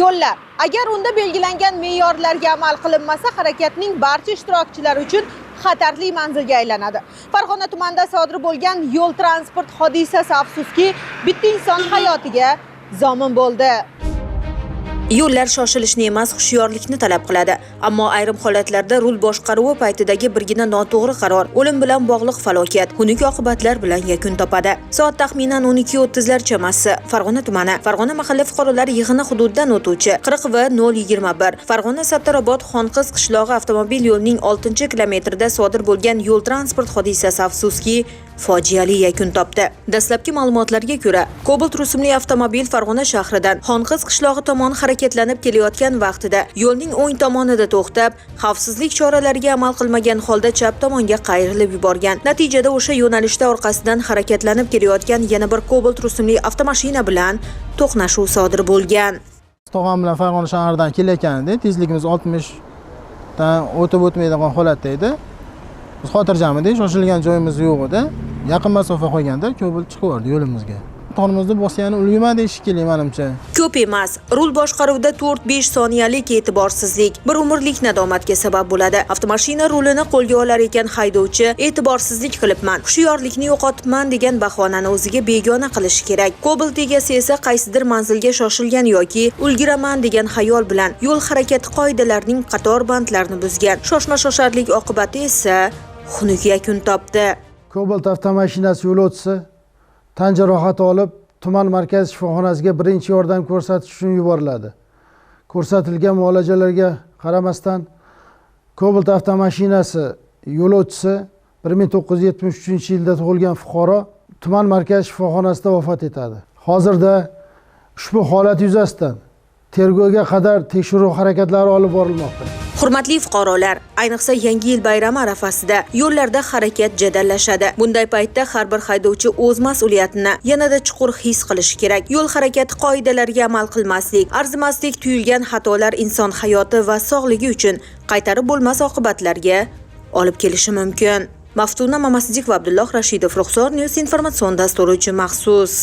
Yo'llar. Agar unda belgilangan me'yorlarga amal qilinmasa, harakatning barcha ishtirokchilari uchun xatarli manzilga aylanadi. Farg'ona tumanida sodir bo'lgan yo'l transport hodisasi afsuski bitta inson hayotiga zomin bo'ldi. Yo'llar shoshilishni emas, hushyorlikni talab qiladi. Ammo ayrim holatlarda rul boshqaruvi paytidagi birgina noto'g'ri qaror o'lim bilan bog'liq falokat xunuk oqibatlar bilan yakun topadi. Soat taxminan 12:30lar chamasi Farg'ona tumani, Farg'ona mahalla fuqarolar yig'ini hududidan o'tuvchi 40 va 021 Farg'ona Sattarobod Xonqiz qishlog'i avtomobil yo'lining 6-kilometrida sodir bo'lgan yo'l transport hodisasi afsuski fojiali yakun topdi. Dastlabki ma'lumotlarga ko'ra, Cobalt rusumli avtomobil Farg'ona shahridan Xonqiz qishlog'i tomon harakatlanib kelayotgan vaqtida yo'lning o'ng tomonida to'xtab, xavfsizlik choralariga amal qilmagan holda chap tomonga qayrilib yuborgan. Natijada o'sha yo'nalishda orqasidan harakatlanib kelayotgan yana bir Cobalt rusumli avtomashina bilan to'qnashuv sodir bo'lgan. Tog'am bilan Farg'ona shahridan kelayotgan edi, tezligimiz 60 dan o'tib o'tmaydigan holatda edi. Biz xotirjam edik, shoshilgan joyimiz yo'q edi. Yaqin masofa qo'yganda Cobalt chiqib o'tdi yo'limizga. To'g'rimizni bosgani ulgurmadi shekilli menimcha. Ko'p emas, rul boshqaruvida 4-5 soniyalik e'tiborsizlik bir umrlik nadomatga sabab bo'ladi. Avtomashina rulini qo'lga olar ekan haydovchi e'tiborsizlik qilibman, hushyorlikni yo'qotibman degan bahonani o'ziga begona qilishi kerak. Cobalt egasi esa qaysidir manzilga shoshilgan yoki ulguraman degan xayol bilan yo'l harakati qoidalarining qator bandlarini buzgan. Shoshma-shosharlik oqibati esa xunuk yakun topdi. Cobalt avtomashinasi yo'lovchisi tan jarohati olib, tuman markaziy shifoxonasiga birinchi yordam ko'rsatish uchun yuboriladi. Ko'rsatilgan muolajalarga qaramasdan Cobalt avtomashinasi yo'lovchisi 1973-yilda tug'ilgan fuqaro tuman markaziy shifoxonasida vafot etadi. Hozirda ushbu holat yuzasidan tergovga qadar tekshiruv harakatlari olib borilmoqda. Hurmatli fuqarolar, ayniqsa Yangi yil bayrami arafasida yo'llarda harakat jadallashadi. Bunday paytda har bir haydovchi o'z mas'uliyatini yanada chuqur his qilishi kerak. Yo'l harakati qoidalariga amal qilmaslik, arzimaslik tuyulgan xatolar inson hayoti va sog'ligi uchun qaytarib bo'lmas oqibatlarga olib kelishi mumkin. Maftuna Mamasdik va Abdulloh Rashidov, Ruxsor News informatsion dasturi uchun maxsus.